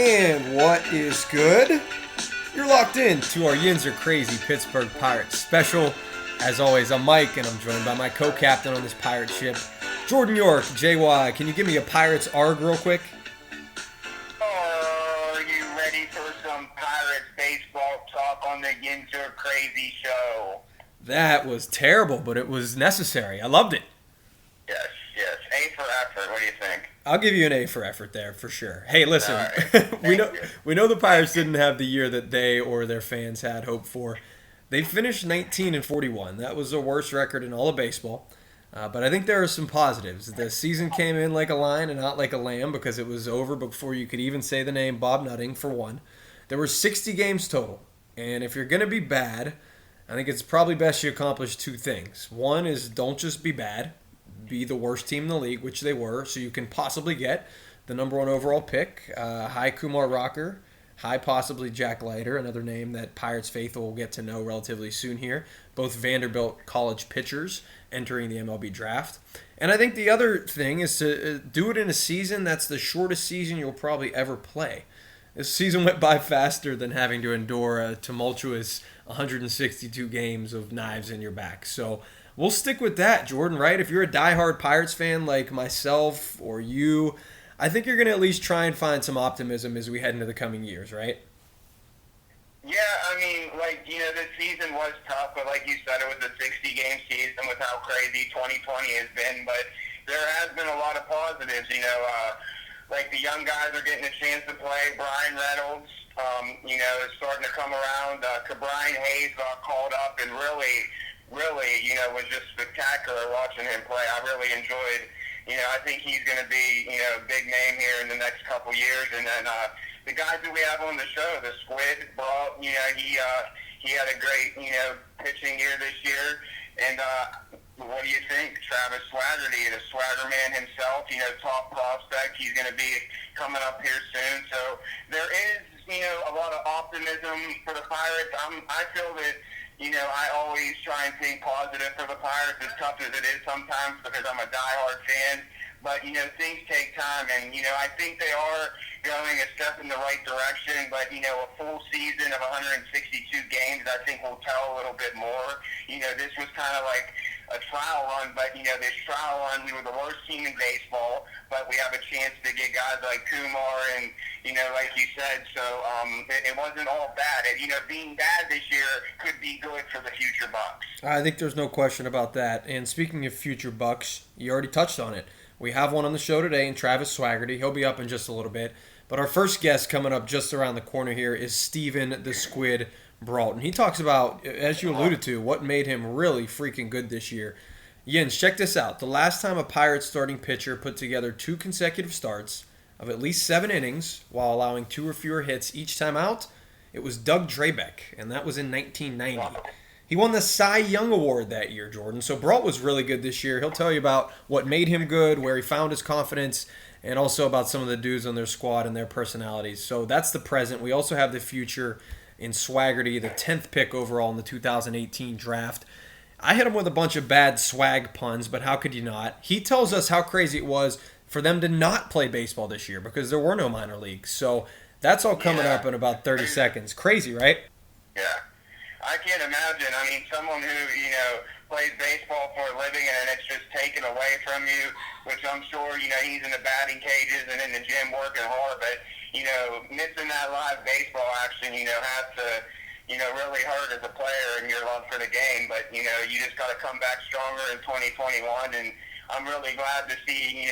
And what is good? You're locked in to our Yinzer Crazy Pittsburgh Pirates special. As always, I'm Mike, and I'm joined by my co-captain on this pirate ship, Jordan York. JY, can you give me a Pirates ARG real quick? Are you ready for some Pirates baseball talk on the Yinzer Crazy Show? That was terrible, but it was necessary. I loved it. Yes. A for effort. What do you think? I'll give you an A for effort there, for sure. Hey, listen, Right. we know the Pirates didn't have the year that they or their fans had hoped for. They finished 19-41. That was the worst record in all of baseball. But I think there are some positives. The season came in like a lion and out like a lamb because it was over before you could even say the name Bob Nutting, for one. There were 60 games total. And if you're going to be bad, I think it's probably best you accomplish two things. One is don't just be bad. Be the worst team in the league, which they were, so you can possibly get the number one overall pick. High Kumar Rocker, high possibly Jack Leiter, another name that Pirates faithful will get to know relatively soon here. Both Vanderbilt college pitchers entering the MLB draft. And I think the other thing is to do it in a season that's the shortest season you'll probably ever play. This season went by faster than having to endure a tumultuous 162 games of knives in your back. So we'll stick with that, Jordan, right? If you're a diehard Pirates fan like myself or you, I think you're going to at least try and find some optimism as we head into the coming years, right? Yeah, I mean, this season was tough, but like you said, it was a 60-game season with how crazy 2020 has been. But there has been a lot of positives, like the young guys are getting a chance to play. Brian Reynolds, is starting to come around. Brian Hayes got called up and really, was just spectacular watching him play. I really enjoyed, I think he's going to be, a big name here in the next couple years. And then the guys that we have on the show, the Squid, Brault, he had a great, pitching year this year. And what do you think? Travis Swaggerty, the Swagger man himself, top prospect. He's going to be coming up here soon. So there is, a lot of optimism for the Pirates. I feel that, I always try and think positive for the Pirates, as tough as it is sometimes because I'm a diehard fan. But, things take time, and, I think they are going a step in the right direction. But, a full season of 162 games, I think will tell a little bit more. This was kind of like a trial run, but, this trial run, we were the worst team in baseball, but we have a chance to get guys like Kumar and, like you said, so it wasn't all bad. And, being bad this year could be good for the future Bucks. I think there's no question about that. And speaking of future Bucks, you already touched on it. We have one on the show today in Travis Swaggerty. He'll be up in just a little bit. But our first guest coming up just around the corner here is Steven the Squid Brault. And he talks about, as you alluded to, what made him really freaking good this year. Yins, check this out. The last time a Pirates starting pitcher put together 2 consecutive starts of at least 7 innings while allowing 2 or fewer hits each time out, it was Doug Drabeck, and that was in 1990. He won the Cy Young Award that year, Jordan. So Brault was really good this year. He'll tell you about what made him good, where he found his confidence, and also about some of the dudes on their squad and their personalities. So that's the present. We also have the future in Swaggerty, the 10th pick overall in the 2018 draft. I hit him with a bunch of bad swag puns, but how could you not? He tells us how crazy it was for them to not play baseball this year because there were no minor leagues. So that's all coming up in about 30 seconds. Crazy, right? Yeah. I can't imagine. I mean, someone who, plays baseball for a living and it's just taken away from you, which I'm sure, he's in the batting cages and in the gym working hard, but, missing that live baseball action, has to, really hurt as a player and your love for the game. But, you just got to come back stronger in 2021. And I'm really glad to see,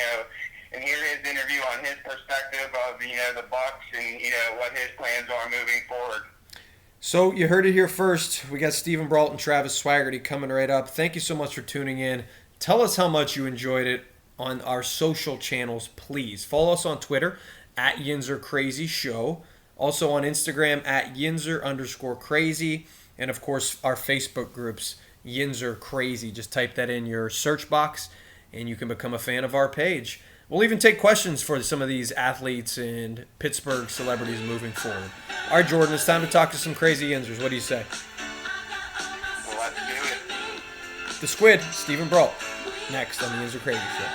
and hear his interview on his perspective of, the Bucks and, what his plans are moving forward. So you heard it here first. We got Steven Brault and Travis Swaggerty coming right up. Thank you so much for tuning in. Tell us how much you enjoyed it on our social channels, please. Follow us on Twitter at Yinzer Crazy Show. Also on Instagram at Yinzer_crazy. And of course our Facebook groups, Yinzer Crazy. Just type that in your search box and you can become a fan of our page. We'll even take questions for some of these athletes and Pittsburgh celebrities moving forward. All right, Jordan, it's time to talk to some crazy Yinzers. What do you say? Let's do it. The Squid, Steven Brault, next on the Yinzer Crazy Show.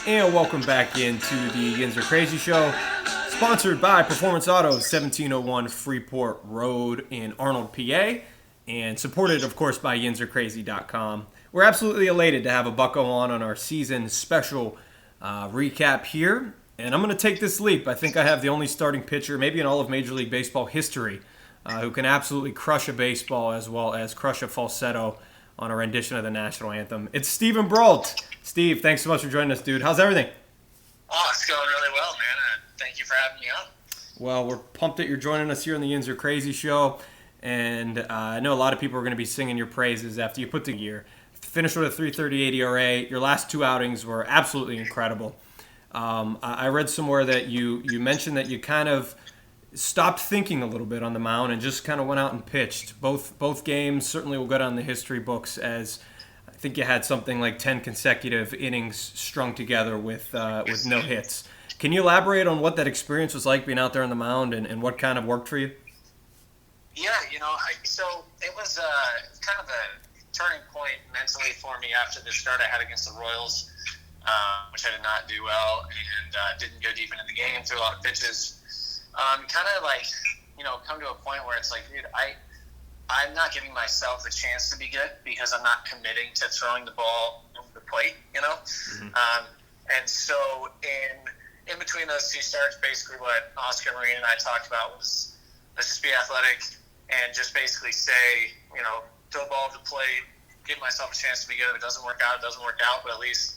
And welcome back into the Yinzer Crazy Show, sponsored by Performance Auto, 1701 Freeport Road in Arnold, PA, and supported, of course, by YinzerCrazy.com. We're absolutely elated to have a Bucco on our season special recap here, and I'm going to take this leap. I think I have the only starting pitcher, maybe in all of Major League Baseball history, who can absolutely crush a baseball as well as crush a falsetto on a rendition of the national anthem. It's Stephen Brault. Steve, thanks so much for joining us, dude. How's everything? Oh, it's going really well, man. Thank you for having me on. Well, we're pumped that you're joining us here on the Yinzer Crazy Show, and I know a lot of people are going to be singing your praises after you put the year. Finished with a 3.38 ERA. Your last two outings were absolutely incredible. I read somewhere that you mentioned that you kind of stopped thinking a little bit on the mound and just kind of went out and pitched. Both games certainly will go down in the history books as I think you had something like 10 consecutive innings strung together with no hits. Can you elaborate on what that experience was like being out there on the mound and what kind of worked for you? Yeah, so it was kind of a turning point mentally for me after the start I had against the Royals, which I did not do well and didn't go deep into the game, threw a lot of pitches. Kind of like, come to a point where it's like, dude, I'm not giving myself a chance to be good because I'm not committing to throwing the ball over the plate, Mm-hmm. And so in between those two starts, basically what Oscar Marine and I talked about was let's just be athletic and just basically say, throw the ball over the plate, give myself a chance to be good. If it doesn't work out, it doesn't work out, but at least,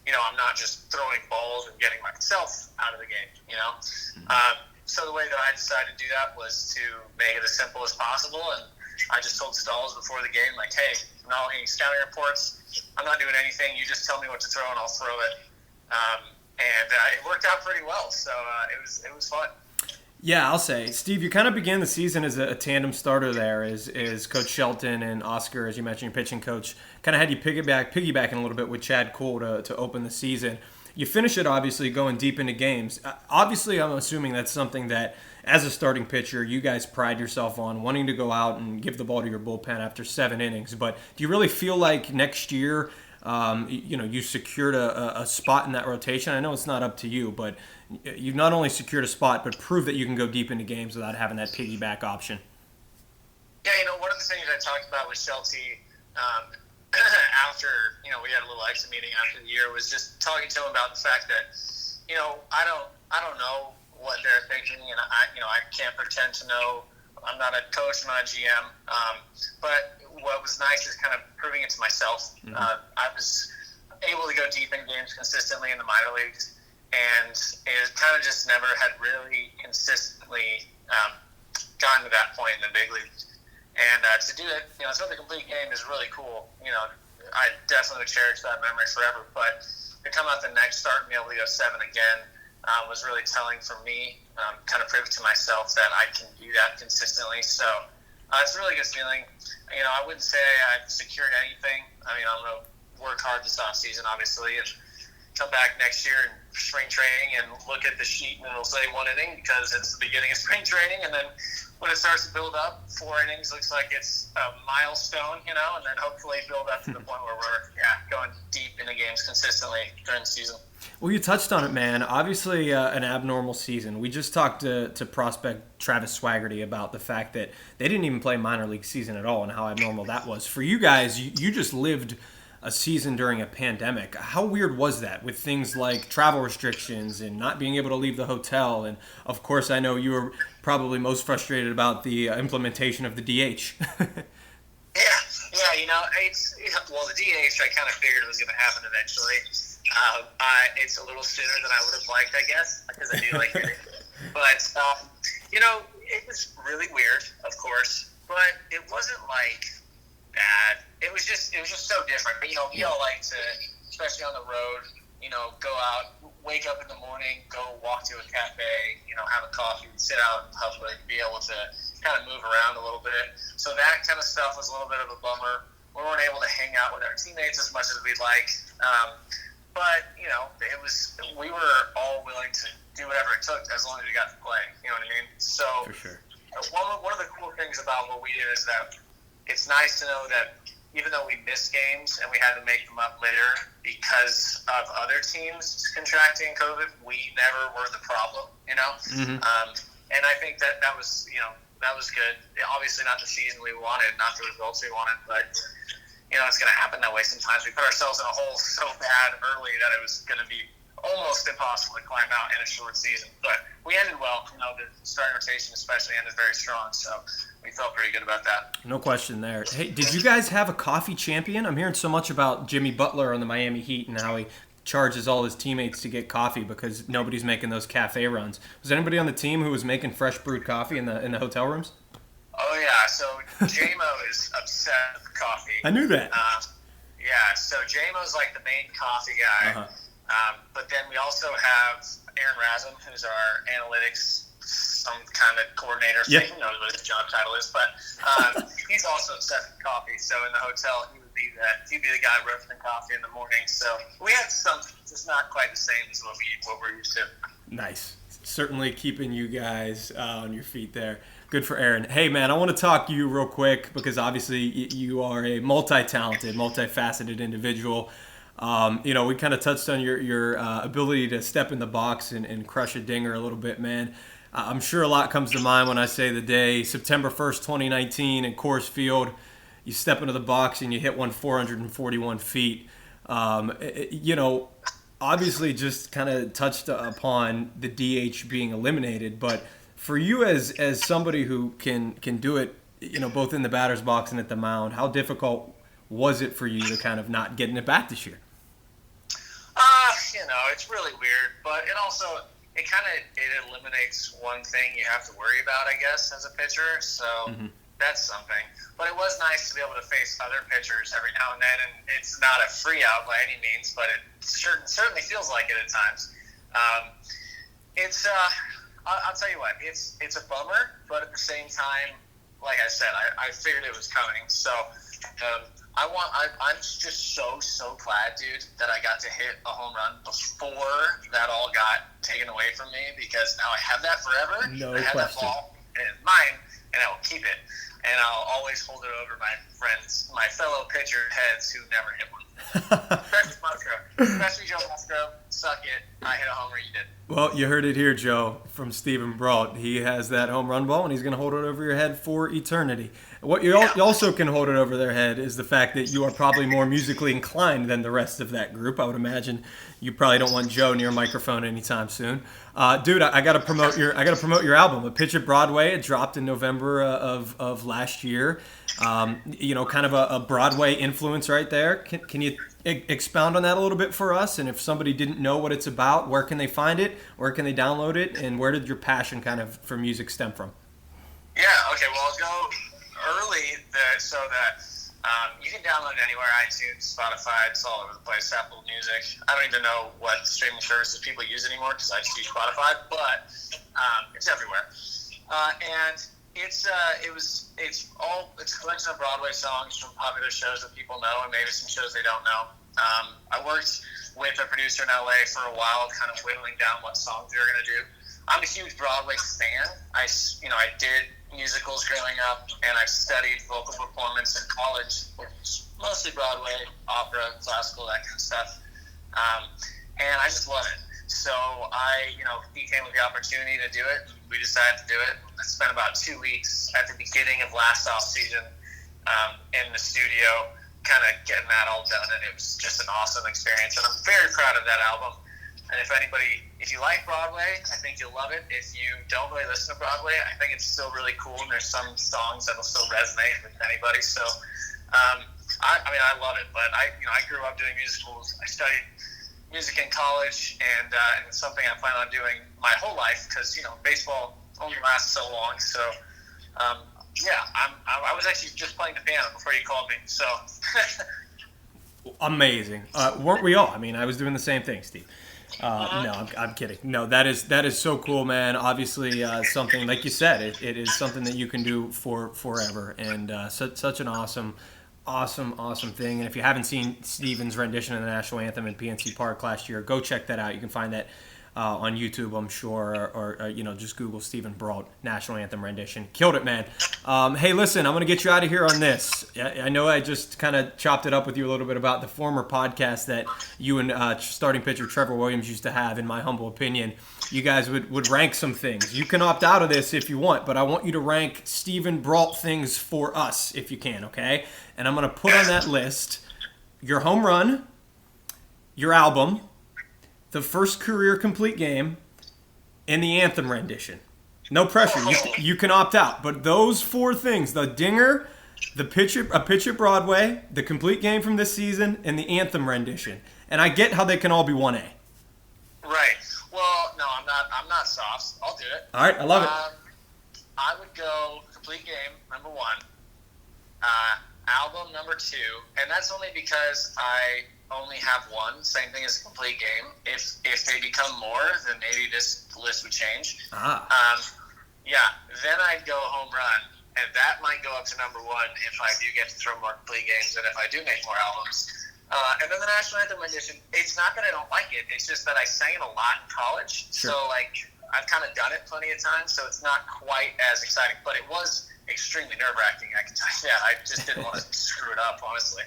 I'm not just throwing balls and getting myself out of the game, Mm-hmm. So the way that I decided to do that was to make it as simple as possible, and I just told Stalls before the game, like, hey, I'm not looking at scouting reports, I'm not doing anything, you just tell me what to throw and I'll throw it. And it worked out pretty well, so it was fun. Yeah, I'll say. Steve, you kind of began the season as a tandem starter there, as Coach Shelton and Oscar, as you mentioned, your pitching coach, kind of had you piggybacking a little bit with Chad Cole to open the season. You finish it, obviously, going deep into games. Obviously, I'm assuming that's something that, as a starting pitcher, you guys pride yourself on, wanting to go out and give the ball to your bullpen after 7 innings. But do you really feel like next year, you secured a spot in that rotation? I know it's not up to you, but you've not only secured a spot, but proved that you can go deep into games without having that piggyback option. Yeah, one of the things I talked about with Shelty after, we had a little exit meeting after the year was just talking to him about the fact that, I don't know what they're thinking, and I can't pretend to know. I'm not a coach, I'm not a GM. But what was nice is kind of proving it to myself. Mm-hmm. I was able to go deep in games consistently in the minor leagues, and it kind of just never had really consistently gotten to that point in the big leagues. And to do it, throw the complete game is really cool. I definitely would cherish that memory forever. But to come out the next start and be able to go 7 again was really telling for me. Kind of proved to myself that I can do that consistently. So it's a really good feeling. I wouldn't say I've secured anything. I mean, I'm going to work hard this offseason, obviously, and come back next year in spring training and look at the sheet and it'll say 1 inning because it's the beginning of spring training, and then when it starts to build up, 4 innings looks like it's a milestone, and then hopefully build up to the point where we're going deep into games consistently during the season. Well, you touched on it, man. Obviously, an abnormal season. We just talked to prospect Travis Swaggerty about the fact that they didn't even play minor league season at all and how abnormal that was. For you guys, you just lived a season during a pandemic. How weird was that with things like travel restrictions and not being able to leave the hotel? And, of course, I know you were probably most frustrated about the implementation of the DH. Well, the DH I kind of figured was going to happen eventually. It's a little sooner than I would have liked, I guess, because I do like it. But, it was really weird, of course, but it wasn't like bad. It was just so different. But, we all like to, especially on the road, go out, wake up in the morning, go walk to a cafe, have a coffee, sit out in public, be able to kind of move around a little bit. So that kind of stuff was a little bit of a bummer. We weren't able to hang out with our teammates as much as we'd like. But, we were all willing to do whatever it took as long as we got to play. You know what I mean? So for sure. One of the cool things about what we did is that it's nice to know that even though we missed games and we had to make them up later because of other teams contracting COVID, we never were the problem, you know? Mm-hmm. And I think that was, you know, that was good. Obviously not the season we wanted, not the results we wanted, but, you know, it's going to happen that way sometimes. We put ourselves in a hole so bad early that it was going to be almost impossible to climb out in a short season. But we ended well. You know, the starting rotation especially ended very strong, so we felt pretty good about that. No question there. Hey, did you guys have a coffee champion? I'm hearing so much about Jimmy Butler on the Miami Heat and how he charges all his teammates to get coffee because nobody's making those cafe runs. Was anybody on the team who was making fresh brewed coffee in the hotel rooms? Oh, yeah. So J-Mo is obsessed with coffee. I knew that. Yeah, so J-Mo's like the main coffee guy. Uh-huh. But then we also have Aaron Razum, who's our analytics, some kind of coordinator. Yeah. Who knows what his job title is, but he's also obsessed with coffee. So in the hotel, he'd be the guy roasting coffee in the morning. So we had something, just not quite the same as what we're used to. Nice. Certainly keeping you guys on your feet there. Good for Aaron. Hey, man, I want to talk to you real quick because obviously you are a multi-talented, multifaceted individual. You know, we kind of touched on your ability to step in the box and crush a dinger a little bit, man. I'm sure a lot comes to mind when I say the day, September 1st, 2019 in Coors Field. You step into the box and you hit one 441 feet. You know, obviously just kind of touched upon the DH being eliminated, but for you as somebody who can do it, you know, both in the batter's box and at the mound, how difficult was it for you to kind of not getting it back this year? You know, it's really weird, but it also it eliminates one thing you have to worry about, I guess, as a pitcher. So that's something. But it was nice to be able to face other pitchers every now and then, and it's not a free out by any means, but it certainly feels like it at times. I'll tell you what, it's a bummer, but at the same time, like I said, I figured it was coming. So I'm just so glad, dude, that I got to hit a home run before that all got taken away from me, because now I have that forever. No I have that question. ball, and it's mine, and I will keep it. And I'll always hold it over my friends, my fellow pitcher heads who never hit one. Especially Joe Musgrove. Suck it. I hit a homer, you did. Well, you heard it here, Joe, from Stephen Brault. He has that home run ball, and he's going to hold it over your head for eternity. What you also can hold it over their head is the fact that you are probably more musically inclined than the rest of that group. I would imagine you probably don't want Joe near a microphone anytime soon. Dude, I got to promote your album, A Pitch at Broadway. It dropped in November of last year. You know, kind of a Broadway influence right there. Can you expound on that a little bit for us? And if somebody didn't know what it's about, where can they find it? Where can they download it? And where did your passion kind of for music stem from? Yeah, okay, well, I'll go early so that you can download it anywhere, iTunes, Spotify, it's all over the place, Apple Music. I don't even know what streaming services people use anymore because I just use Spotify, but it's everywhere. And it's a collection of Broadway songs from popular shows that people know and maybe some shows they don't know. I worked with a producer in LA for a while, kind of whittling down what songs we were going to do. I'm a huge Broadway fan. I did musicals growing up, and I studied vocal performance in college, which is mostly Broadway, opera, classical, that kind of stuff. And I just love it. So he came with the opportunity to do it. We decided to do it. I spent about 2 weeks at the beginning of last off season in the studio, kind of getting that all done, and it was just an awesome experience. And I'm very proud of that album. And if you like Broadway, I think you'll love it. If you don't really listen to Broadway, I think it's still really cool, and there's some songs that will still resonate with anybody. So, I love it. But I grew up doing musicals. I studied music in college, and it's something I plan on doing my whole life because baseball only lasts so long. So, I was actually just playing the piano before you called me. So. Amazing. Weren't we all? I mean, I was doing the same thing, Steve. No, I'm kidding. No, that is so cool, man. Obviously, something like you said, it is something that you can do for forever, and such an awesome thing. And if you haven't seen Steven's rendition of the national anthem in PNC Park last year, go check that out. You can find that on YouTube, I'm sure, or just Google Stephen Brault National Anthem rendition. Killed it, man. Hey, listen, I'm going to get you out of here on this. I know I just kind of chopped it up with you a little bit about the former podcast that you and starting pitcher Trevor Williams used to have. In my humble opinion, you guys would rank some things. You can opt out of this if you want, but I want you to rank Stephen Brault things for us if you can, okay? And I'm going to put on that list your home run, your album, the first career complete game, and the anthem rendition. No pressure. You can opt out. But those 4 things, the dinger, a pitch at Broadway, the complete game from this season, and the anthem rendition. And I get how they can all be 1A. Right. Well, no, I'm not soft. I'll do it. All right, I love it. I would go complete game, number 1. Album, number 2. And that's only because I only have 1. Same thing as a complete game. If they become more, then maybe this list would change. Then I'd go home run, and that might go up to number 1 if I do get to throw more complete games and if I do make more albums. And then the national anthem rendition, it's not that I don't like it, it's just that I sang it a lot in college. Sure. So I've kind of done it plenty of times, so it's not quite as exciting, but it was extremely nerve-wracking, I can tell you that. I just didn't want to screw it up, honestly.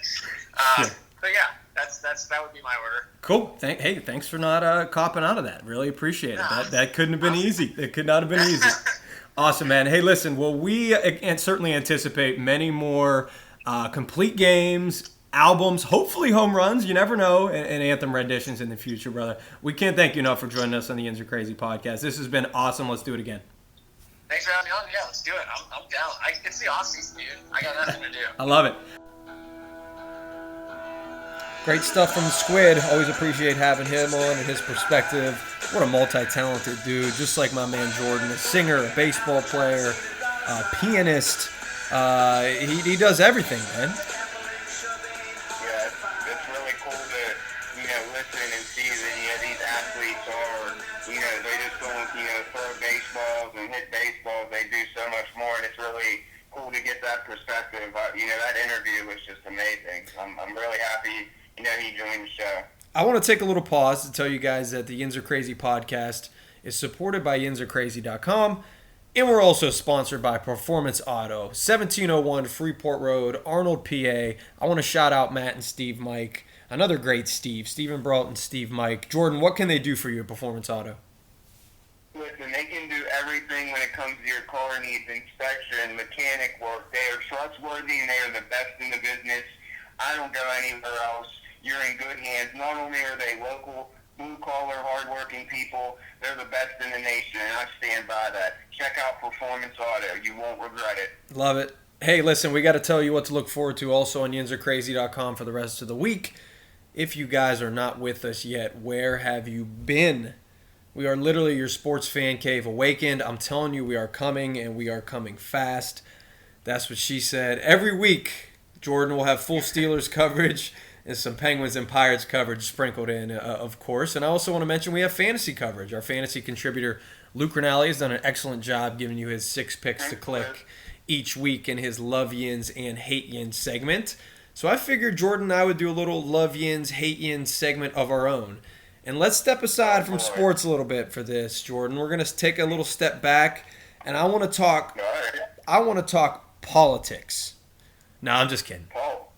But yeah, that would be my order. Cool. Thanks for not copping out of that. Really appreciate it. That couldn't have been easy. It could not have been easy. Awesome, man. Hey, listen, well, we certainly anticipate many more complete games, albums, hopefully home runs, you never know, and anthem renditions in the future, brother. We can't thank you enough for joining us on the Yinzer Crazy podcast. This has been awesome. Let's do it again. Thanks for having me on. Yeah, let's do it. I'm down. It's the off-season, dude. I got nothing to do. I love it. Great stuff from the Squid. Always appreciate having him on and his perspective. What a multi-talented dude, just like my man Jordan. A singer, a baseball player, a pianist. He does everything, man. Yeah, it's really cool to, listen and see that, these athletes are, they just don't, throw baseballs and hit baseballs. They do so much more, and it's really cool to get that perspective. That interview was just amazing. I'm really happy, he joined the show. I want to take a little pause to tell you guys that the Yinzer Crazy podcast is supported by YinzerCrazy.com, and we're also sponsored by Performance Auto, 1701 Freeport Road, Arnold, PA. I want to shout out Matt and Steve Mike, another great Stephen Brault and Steve Mike. Jordan, what can they do for you at Performance Auto? Listen, they can do everything when it comes to your car needs, inspection, mechanic work. They are trustworthy, and they are the best in the business. I don't go anywhere else. You're in good hands. Not only are they local, blue-collar, hard-working people, they're the best in the nation, and I stand by that. Check out Performance Auto. You won't regret it. Love it. Hey, listen, we got to tell you what to look forward to also on YinzerCrazy.com for the rest of the week. If you guys are not with us yet, where have you been? We are literally your sports fan cave awakened. I'm telling you, we are coming, and we are coming fast. That's what she said. Every week, Jordan will have full Steelers coverage and some Penguins and Pirates coverage sprinkled in, of course. And I also want to mention we have fantasy coverage. Our fantasy contributor, Luke Rinaldi, has done an excellent job giving you his 6 picks to click each week in his Love Yins and Hate Yins segment. So I figured Jordan and I would do a little Love Yins, Hate Yins segment of our own. And let's step aside from sports a little bit for this, Jordan. We're going to take a little step back, and I want to talk politics. No, I'm just kidding.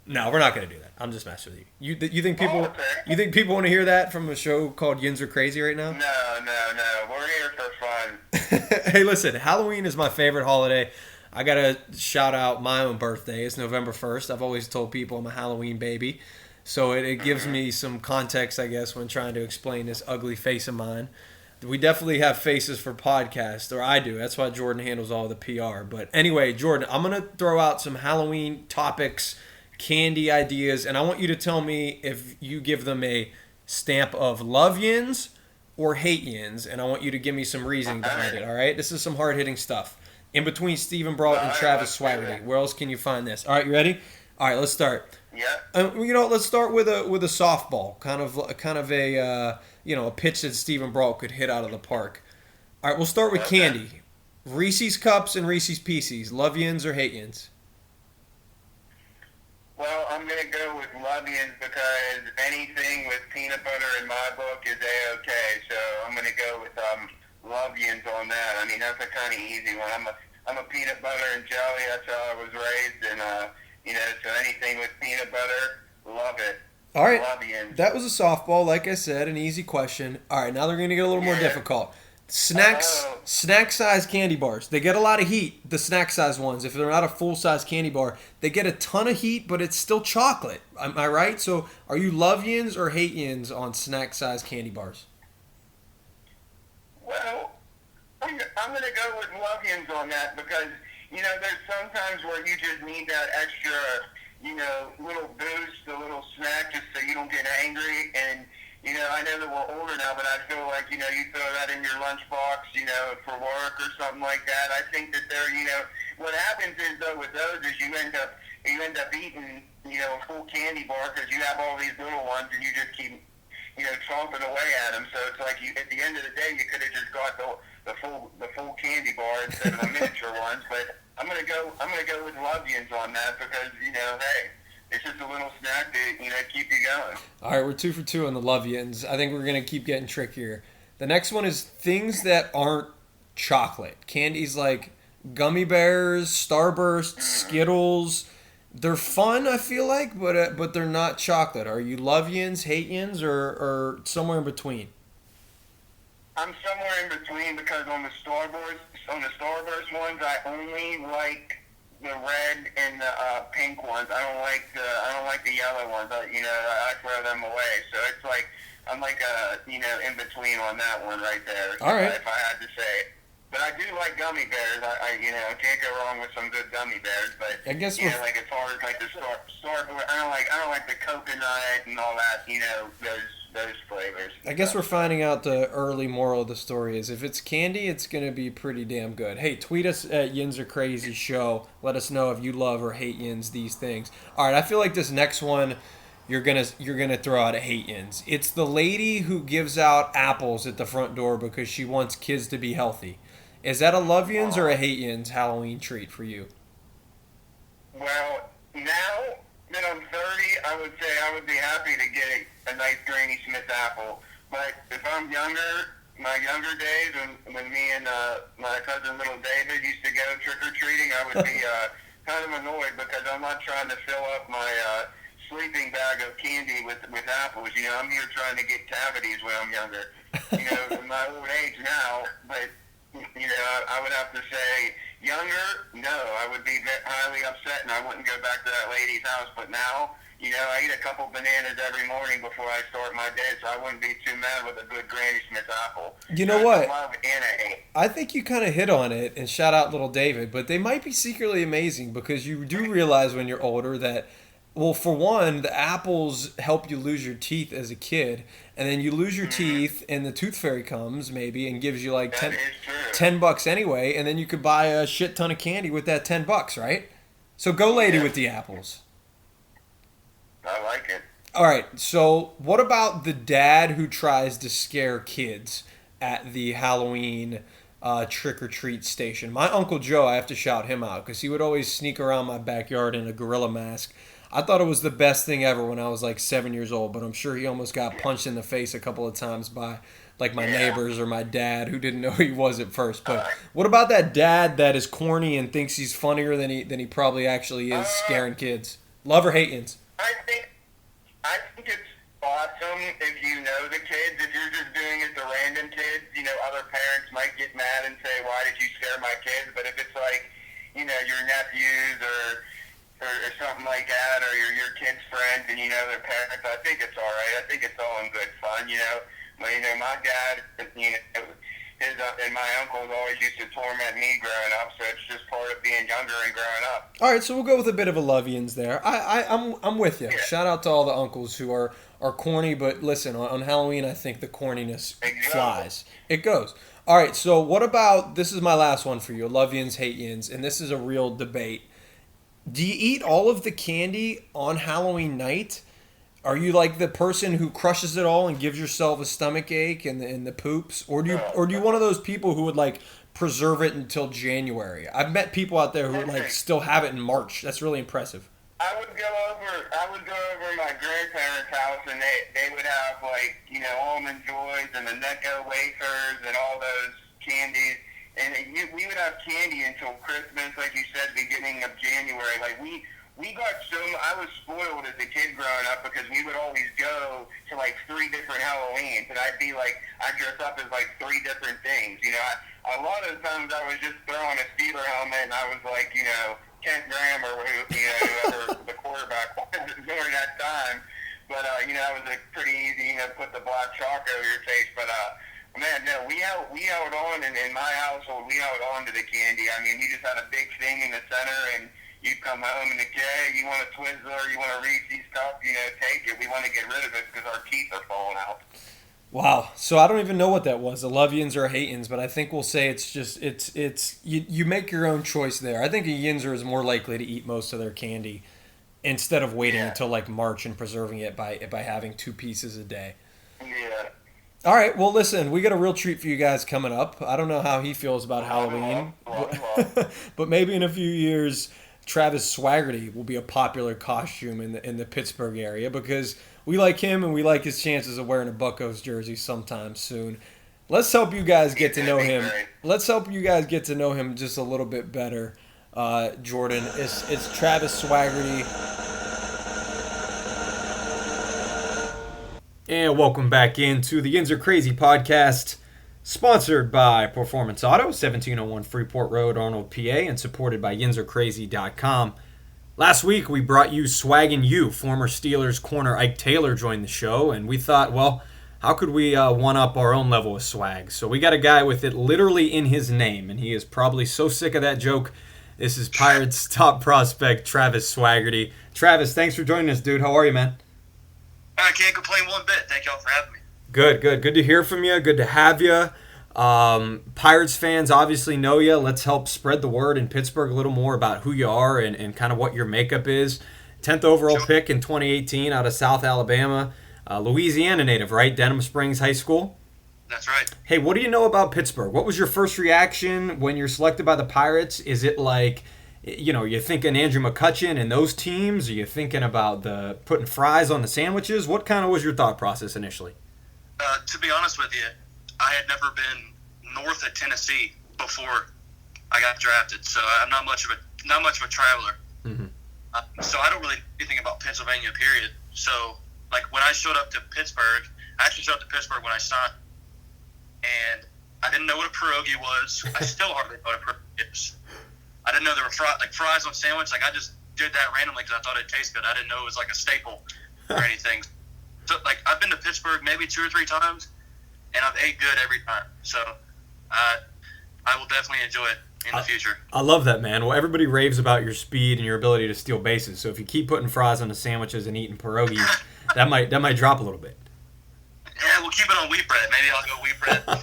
No, we're not going to do that. I'm just messing with you. You think people want to hear that from a show called Yinzer Crazy right now? No. We're here for fun. Hey, listen, Halloween is my favorite holiday. I got to shout out my own birthday. It's November 1st. I've always told people I'm a Halloween baby. So it gives me some context, I guess, when trying to explain this ugly face of mine. We definitely have faces for podcasts, or I do. That's why Jordan handles all the PR. But anyway, Jordan, I'm going to throw out some Halloween topics, candy ideas, and I want you to tell me if you give them a stamp of love yins or hate yins, and I want you to give me some reasoning behind it, all right? This is some hard-hitting stuff. In between Stephen Brault and Travis Swaggerty. Where else can you find this? All right, you ready? All right, let's start. Yeah. Let's start with a softball, kind of a a pitch that Stephen Brault could hit out of the park. All right, we'll start with candy. Reese's Cups and Reese's Pieces. Love yins or hate yins? Well, I'm going to go with Luvians because anything with peanut butter in my book is A-okay. So I'm going to go with Luvians on that. I mean, that's a kind of easy one. I'm a peanut butter and jelly. That's how I was raised. And, so anything with peanut butter, love it. All right. Luvians. That was a softball. Like I said, an easy question. All right, now they're going to get a little more difficult. Snack-size candy bars. They get a lot of heat, the snack-size ones. If they're not a full-size candy bar, they get a ton of heat, but it's still chocolate. Am I right? So are you love-yins or hate-yins on snack-size candy bars? Well, I'm going to go with Luvians on that because, there's sometimes where you just need that extra, little boost, a little snack just so you don't get angry. And, I know that we're older now, but I feel like, you throw that in your lunchbox, for work or something like that. I think that what happens is, though, with those is you end up eating, a full candy bar because you have all these little ones and you just keep, chomping away at them. So it's like at the end of the day, you could have just got the full candy bar instead of the miniature ones. But I'm gonna go with Luvians on that because, hey, it's just a little snack to, keep you going. All right, we're 2 for 2 on the Luvians. I think we're going to keep getting trickier. The next one is things that aren't chocolate. Candies like gummy bears, Starburst, Skittles. They're fun, I feel like, but they're not chocolate. Are you Luvians, hate-yins, or somewhere in between? I'm somewhere in between because on the Starburst ones, I only like the red and the pink ones. I don't like the yellow ones. I throw them away. So it's like I'm like in between on that one right there. All right. If I had to say, but I do like gummy bears. I can't go wrong with some good gummy bears. But I guess like as far as like the Starburst, I don't like the coconut and all that. Those flavors. I guess we're finding out the early moral of the story is if it's candy, it's going to be pretty damn good. Hey, tweet us at Yinzer Crazy Show. Let us know if you love or hate yins these things. All right, I feel like this next one you're gonna throw out a hate yins. It's the lady who gives out apples at the front door because she wants kids to be healthy. Is that a love yins or a hate yins Halloween treat for you? Well, now that I'm 30, I would say I would be happy to get a nice Granny Smith apple. But if I'm younger, my younger days, when me and my cousin little David used to go trick-or-treating, I would be kind of annoyed because I'm not trying to fill up my sleeping bag of candy with apples. I'm here trying to get cavities when I'm younger. In my old age now, but, I would have to say younger, no, I would be highly upset and I wouldn't go back to that lady's house. But now, I eat a couple bananas every morning before I start my day, so I wouldn't be too mad with a good Granny Smith apple. You know what? Love and a hate. I think you kind of hit on it, and shout out little David, but they might be secretly amazing because you do realize when you're older that, well, for one, the apples help you lose your teeth as a kid, and then you lose your teeth, and the tooth fairy comes, maybe, and gives you like $10 anyway, and then you could buy a shit ton of candy with that $10, right? So go lady with the apples. I like it. All right, so what about the dad who tries to scare kids at the Halloween trick-or-treat station? My Uncle Joe, I have to shout him out because he would always sneak around my backyard in a gorilla mask. I thought it was the best thing ever when I was like 7 years old, but I'm sure he almost got punched in the face a couple of times by like my neighbors or my dad who didn't know he was at first. But what about that dad that is corny and thinks he's funnier than he probably actually is scaring kids? Love or hate yins? I think it's awesome if you know the kids. If you're just doing it to random kids, other parents might get mad and say, why did you scare my kids? But if it's like, your nephews or something like that, or your kids' friends and their parents, I think it's all right. I think it's all in good fun, But, my dad, his and my uncles always used to torment me growing up, so it's just part of being younger and growing up. All right, so we'll go with a bit of a Luvians there. I'm with you. Yeah. Shout out to all the uncles who are corny, but listen, on Halloween, I think the corniness flies. It goes. All right, so what about, this is my last one for you, Luvians, hate-yins, and this is a real debate. Do you eat all of the candy on Halloween night? Are you like the person who crushes it all and gives yourself a stomach ache and the poops, or do you one of those people who would like preserve it until January? I've met people out there who would like still have it in March. That's really impressive. I would would go over to my grandparents' house, and they would have, like, you know, Almond Joys and the Necco wafers and all those candies. And we would have candy until Christmas, like you said, beginning of January. Like, we got I was spoiled as a kid growing up because we would always go to, like, 3 different Halloweens. And I'd dress up as, like, 3 different things. You know, a lot of the times I was just throwing a Steeler helmet, and I was, like, you know, Kent Graham or whoever the quarterback was during that time. But, you know, it was pretty easy, you know, put the black chalk over your face. But, man, no, we held on, and in my household, we held on to the candy. I mean, we just had a big thing in the center, and you'd come home and you want a Twizzler, you want a Reese's cup, you know, take it. We want to get rid of it because our teeth are falling out. Wow. So I don't even know what that was, a love Yinzer or hate Yinzer, but I think we'll say it's just you make your own choice there. I think a Yinzer is more likely to eat most of their candy instead of waiting until like March and preserving it by having 2 pieces a day. Yeah. All right. Well, listen, we got a real treat for you guys coming up. I don't know how he feels about Halloween, but maybe in a few years, Travis Swaggerty will be a popular costume in the Pittsburgh area because we like him and we like his chances of wearing a Buccos jersey sometime soon. Let's help you guys get to know him. Let's help you guys get to know him just a little bit better. Jordan, it's Travis Swaggerty. And welcome back into the Yinzer Crazy podcast, sponsored by Performance Auto, 1701 Freeport Road, Arnold, PA, and supported by YinzerCrazy.com. Last week, we brought you Swaggin' You. Former Steelers corner Ike Taylor joined the show, and we thought, well, how could we one-up our own level of swag? So we got a guy with it literally in his name, and he is probably so sick of that joke. This is Pirates' top prospect, Travis Swaggerty. Travis, thanks for joining us, dude. How are you, man? I can't complain one bit. Thank y'all for having me. Good. Good to hear from you. Good to have you. Pirates fans obviously know you. Let's help spread the word in Pittsburgh a little more about who you are and kind of what your makeup is. 10th overall pick in 2018 out of South Alabama. Louisiana native, right? Denham Springs High School? That's right. Hey, what do you know about Pittsburgh? What was your first reaction when you're selected by the Pirates? Is it like, you know, you're thinking Andrew McCutcheon and those teams? Are you thinking about the putting fries on the sandwiches? What kind of was your thought process initially? To be honest with you, I had never been north of Tennessee before I got drafted, so I'm not much of a traveler. Mm-hmm. So I don't really know anything about Pennsylvania, period. So, like, when I showed up to Pittsburgh, I actually showed up to Pittsburgh when I signed, and I didn't know what a pierogi was. I still hardly know what a pierogi is. I didn't know there were fries on sandwich. Like, I just did that randomly because I thought it'd taste good. I didn't know it was like a staple or anything. So, like, I've been to Pittsburgh maybe 2 or 3 times, and I've ate good every time. So I will definitely enjoy it in the future. I love that, man. Well, everybody raves about your speed and your ability to steal bases. So if you keep putting fries on the sandwiches and eating pierogies, that might drop a little bit. Yeah, we'll keep it on wheat bread. Maybe I'll go wheat bread.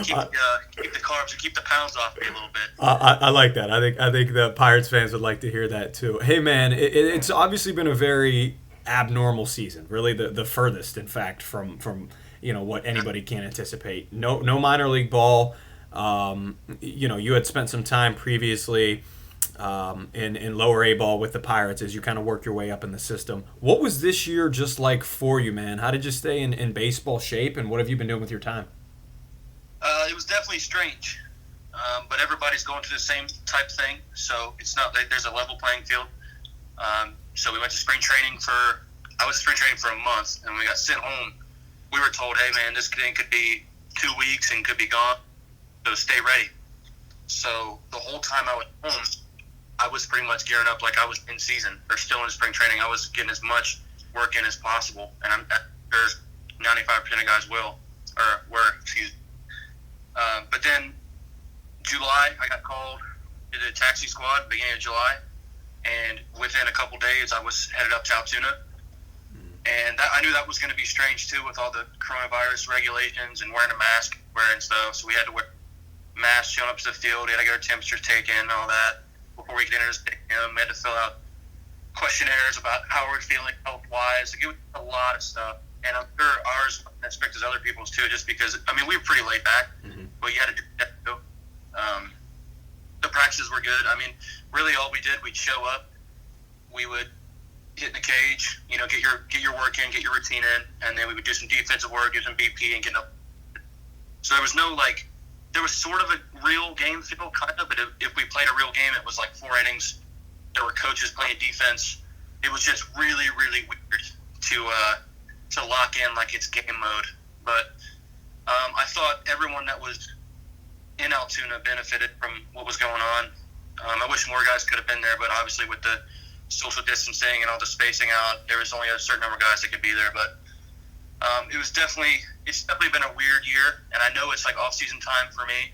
keep the carbs and keep the pounds off me a little bit. I like that. I think the Pirates fans would like to hear that too. Hey, man, it's obviously been a very abnormal season. Really, the furthest, in fact, from you know what anybody can anticipate. No minor league ball. You know, you had spent some time previously in lower A ball with the Pirates as you kind of work your way up in the system. What was this year just like for you, man? How did you stay in baseball shape, and what have you been doing with your time? It was definitely strange, but everybody's going through the same type thing, so it's not like there's a level playing field. So we went to spring training I was spring training for a month, and when we got sent home, we were told, hey, man, this thing could be 2 weeks and could be gone, so stay ready. So the whole time I was home, I was pretty much gearing up like I was in season or still in spring training. I was getting as much work in as possible, and I'm sure 95% of guys were. But then July, I got called to the taxi squad beginning of July, and within a couple days, I was headed up to Altoona. And I knew that was going to be strange, too, with all the coronavirus regulations and wearing a mask, wearing stuff. So we had to wear masks, showing up to the field. We had to get our temperatures taken and all that before we could enter the stadium. We had to fill out questionnaires about how we're feeling health-wise. Like, it was a lot of stuff. And I'm sure ours wasn't as strict as other people's, too, just because, I mean, we were pretty laid back. Mm-hmm. But you had to do that, too. The practices were good. I mean, really all we did, we'd show up. We would hitting the cage, get your work in, get your routine in, and then we would do some defensive work, do some BP, and get up. So there was no there was sort of a real game feel, kind of, but if we played a real game, it was like 4 innings. There were coaches playing defense. It was just really, really weird to lock in like it's game mode. But I thought everyone that was in Altoona benefited from what was going on. I wish more guys could have been there, but obviously with the social distancing and all the spacing out, there was only a certain number of guys that could be there. But it's definitely been a weird year, and I know it's like off-season time for me,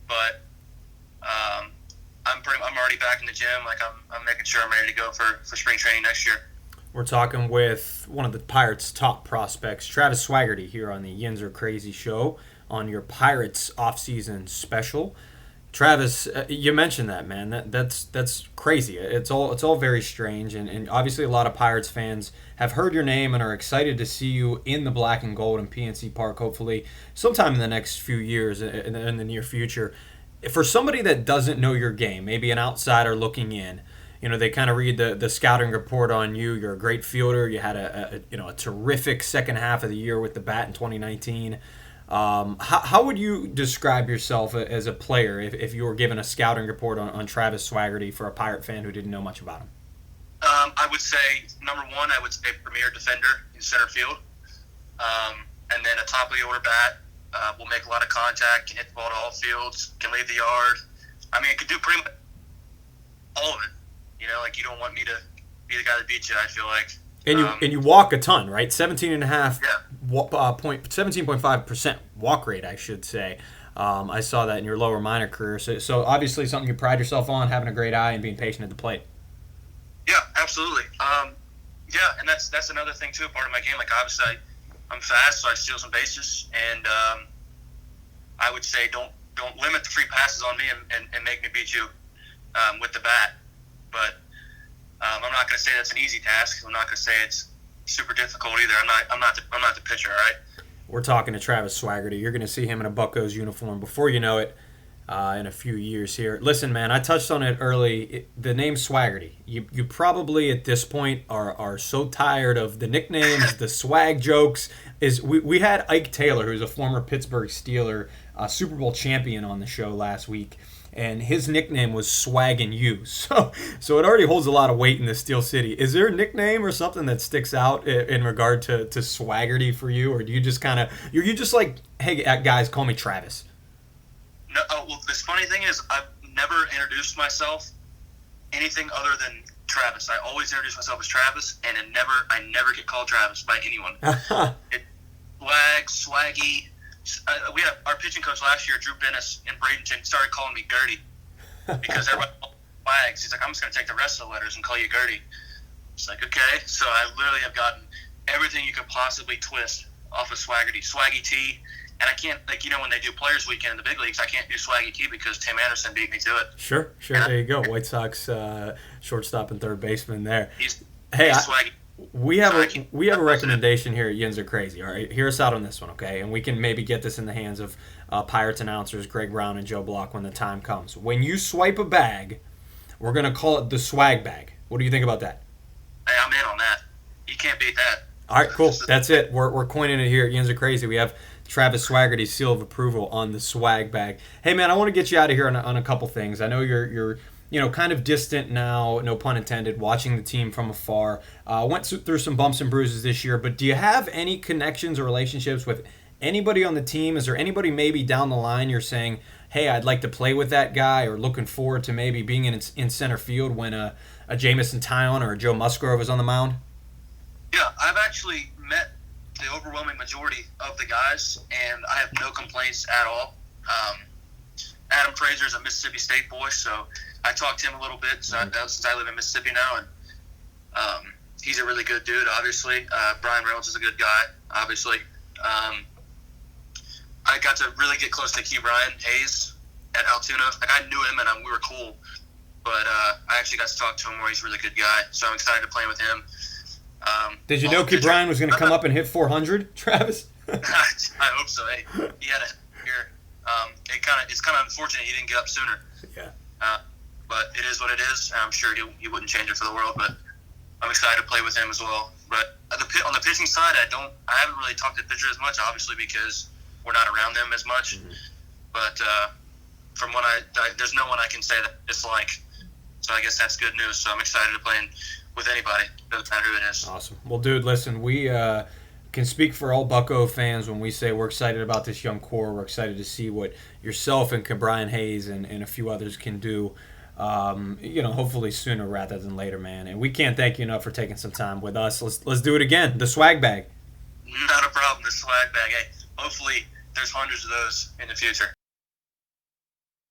but I'm already back in the gym. Like I'm making sure I'm ready to go for spring training next year. We're talking with one of the Pirates' top prospects, Travis Swaggerty, here on the Yinzer Crazy Show on your Pirates off-season special. Travis, you mentioned that, man. That's crazy. It's all very strange, and obviously a lot of Pirates fans have heard your name and are excited to see you in the black and gold in PNC Park, hopefully sometime in the next few years in the near future. For somebody that doesn't know your game, maybe an outsider looking in, they kind of read the scouting report on you. You're a great fielder. You had a terrific second half of the year with the bat in 2019. How would you describe yourself as a player if you were given a scouting report on Travis Swaggerty for a Pirate fan who didn't know much about him? I would say, number one, I would say premier defender in center field. And then a top of the order bat, will make a lot of contact, can hit the ball to all fields, can leave the yard. I mean, it could do pretty much all of it. You don't want me to be the guy that beats you, I feel like. And you walk a ton, right? 17.5, yeah. 17.5% walk rate, I should say. I saw that in your lower minor career. So obviously something you pride yourself on, having a great eye and being patient at the plate. Yeah, absolutely. And that's another thing too, part of my game. Like obviously I'm fast, so I steal some bases, and I would say don't limit the free passes on me and make me beat you with the bat. But I'm not going to say that's an easy task. I'm not going to say it's super difficult either. I'm not the pitcher, all right? We're talking to Travis Swaggerty. You're going to see him in a Buccos uniform before you know it in a few years here. Listen, man, I touched on it early. The name Swaggerty. You probably at this point are so tired of the nicknames, the swag jokes. We had Ike Taylor, who's a former Pittsburgh Steeler, Super Bowl champion, on the show last week. And his nickname was Swaggin' You. So it already holds a lot of weight in the Steel City. Is there a nickname or something that sticks out in regard to Swaggerty for you? Or do you just kind of, you just like, hey, guys, call me Travis? No, well, this funny thing is I've never introduced myself anything other than Travis. I always introduce myself as Travis, and I never get called Travis by anyone. Swaggy. We had our pitching coach last year, Drew Bennis in Bradenton, started calling me Gertie because everybody called me Wags. He's like, I'm just going to take the rest of the letters and call you Gertie. It's like, okay. So I literally have gotten everything you could possibly twist off of Swaggerty. Swaggy T. And I can't, when they do Players Weekend in the big leagues, I can't do Swaggy T because Tim Anderson beat me to it. Sure. There you go. White Sox shortstop and third baseman there. He's Swaggy. We have a recommendation here at Yinzer Crazy. All right, hear us out on this one, okay? And we can maybe get this in the hands of Pirates announcers Greg Brown and Joe Block when the time comes. When you swipe a bag, we're gonna call it the swag bag. What do you think about that? Hey, I'm in on that. You can't beat that. All right, cool. That's it. We're coining it here at Yinzer Crazy. We have Travis Swaggerty's seal of approval on the swag bag. Hey, man, I want to get you out of here on a couple things. I know you're kind of distant now, no pun intended, watching the team from afar. Went through some bumps and bruises this year, but do you have any connections or relationships with anybody on the team? Is there anybody maybe down the line you're saying, hey, I'd like to play with that guy, or looking forward to maybe being in center field when a Jamison Tyon or a Joe Musgrove is on the mound? Yeah, I've actually met the overwhelming majority of the guys, and I have no complaints at all. Adam Fraser's a Mississippi State boy, so I talked to him a little bit since I live in Mississippi now, and he's a really good dude, obviously. Brian Reynolds is a good guy, obviously. I got to really get close to Key Brian Hayes at Altoona. Like, I knew him, and we were cool, but I actually got to talk to him where he's a really good guy, so I'm excited to play with him. Did you know Key Brian was going to come up and hit 400, Travis? I hope so. Hey, he had a year. It's kind of unfortunate he didn't get up sooner. Yeah. But it is what it is. I'm sure he wouldn't change it for the world. But I'm excited to play with him as well. But on the pitching side, I haven't really talked to pitchers as much, obviously, because we're not around them as much. Mm-hmm. But from what there's no one I can say that it's like. So I guess that's good news. So I'm excited to play with anybody, doesn't matter who it is. Awesome. Well, dude, listen, we can speak for all Bucco fans when we say we're excited about this young core. We're excited to see what yourself and Brian Hayes and a few others can do. Hopefully sooner rather than later, man. And we can't thank you enough for taking some time with us. Let's do it again. The swag bag. Not a problem. The swag bag. Hey, hopefully there's hundreds of those in the future.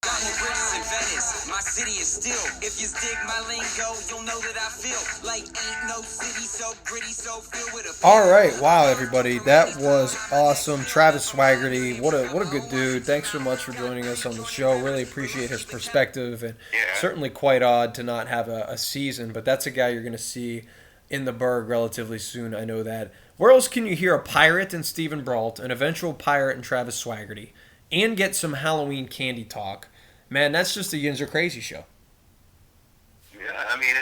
My city is still. If you dig my lingo, you'll know that I feel like ain't no city so gritty, so filled with a. All right, wow, everybody, that was awesome. Travis Swaggerty, what a good dude. Thanks so much for joining us on the show. Really appreciate his perspective, and certainly quite odd to not have a season, but that's a guy you're going to see in the Berg relatively soon. I know that. Where else can you hear a pirate in Stephen Brault, an eventual pirate in Travis Swaggerty, and get some Halloween candy talk? Man, that's just a Yinzer Crazy show. Yeah, I mean,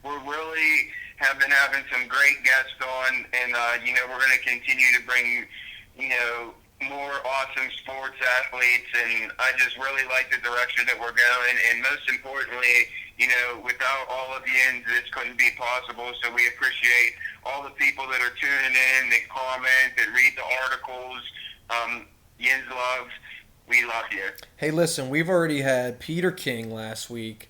we're really have been having some great guests on, and we're going to continue to bring, more awesome sports athletes, and I just really like the direction that we're going, and most importantly, without all of Yinz, this couldn't be possible, so we appreciate all the people that are tuning in, that comment, that read the articles. Yinz love. We love you. Hey, listen, we've already had Peter King last week,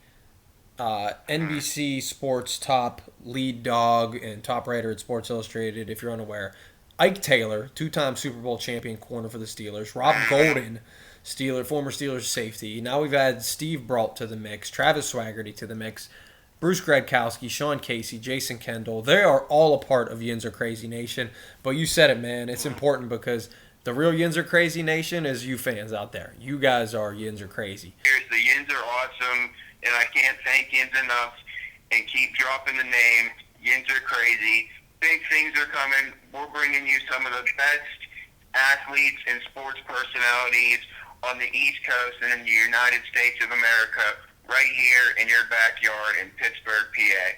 NBC Sports top lead dog and top writer at Sports Illustrated, if you're unaware. Ike Taylor, two-time Super Bowl champion corner for the Steelers. Rob Golden, former Steelers safety. Now we've had Steve Brault to the mix, Travis Swaggerty to the mix, Bruce Gradkowski, Sean Casey, Jason Kendall. They are all a part of Yinzer Crazy Nation. But you said it, man. It's important because the real Yinzer Crazy Nation is you fans out there. You guys are Yinzer Crazy. Seriously, Yinz are awesome, and I can't thank Yinz enough. And keep dropping the name, Yinzer Crazy. Big things are coming. We're bringing you some of the best athletes and sports personalities on the East Coast and in the United States of America right here in your backyard in Pittsburgh, PA.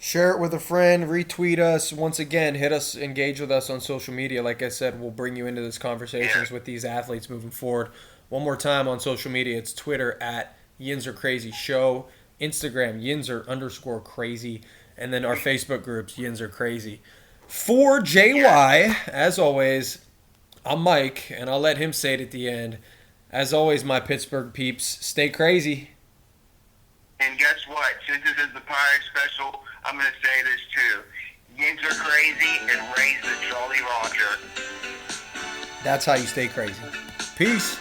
Share it with a friend, retweet us. Once again, engage with us on social media. Like I said, we'll bring you into this conversations with these athletes moving forward. One more time on social media, it's Twitter at Yinzer Crazy Show, Instagram Yinzer_crazy, and then our Facebook groups, Yinzer Crazy. For JY, as always, I'm Mike, and I'll let him say it at the end. As always, my Pittsburgh peeps, stay crazy. And guess what? Since this is the Pirate Special, I'm going to say this too. Yinzer Crazy and raise the Jolly Roger. That's how you stay crazy. Peace.